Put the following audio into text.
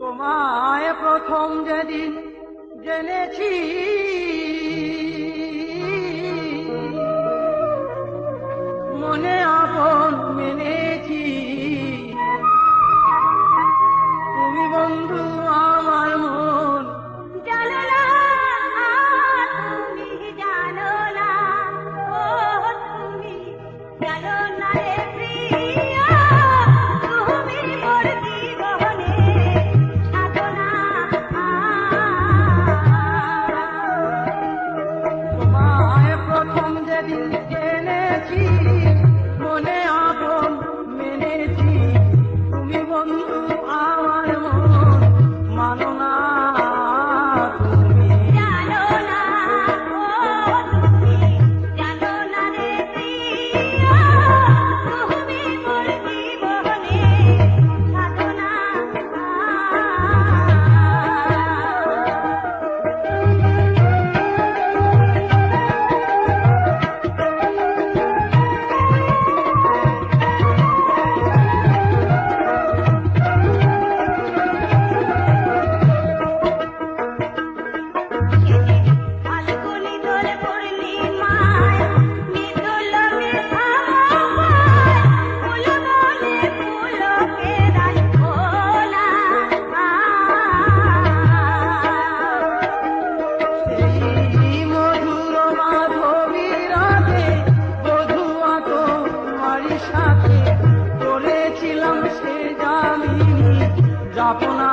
তোমায় প্রথম যেদিন জেনেছি মনে আপন মেনেছি, তুমি বন্ধু আমার মন জানো না, তুমি জানো না, ও তুমি জানো না রে প্রিয়া, তুমি মোর জীবনে সাধনা। তোমায় প্রথম যেদিন জেনেছি মনে আপন মেনেছি, তুমি বন্ধু আমার মন মানো না তুমি। জানো না, ও তুমি জানো না রে প্রিয়া, তুমি মোর জীবনে সাধনা। ফাল্গুনি দোল পূর্ণিমায় মৃদুল মিঠাময় ফুল দোলে পুলকেরাই ভোলা। সেই মধুর মাধবী রাতে বধুয়া তোমারই সাথে করেছিলাম সে জামিনী যাপনা।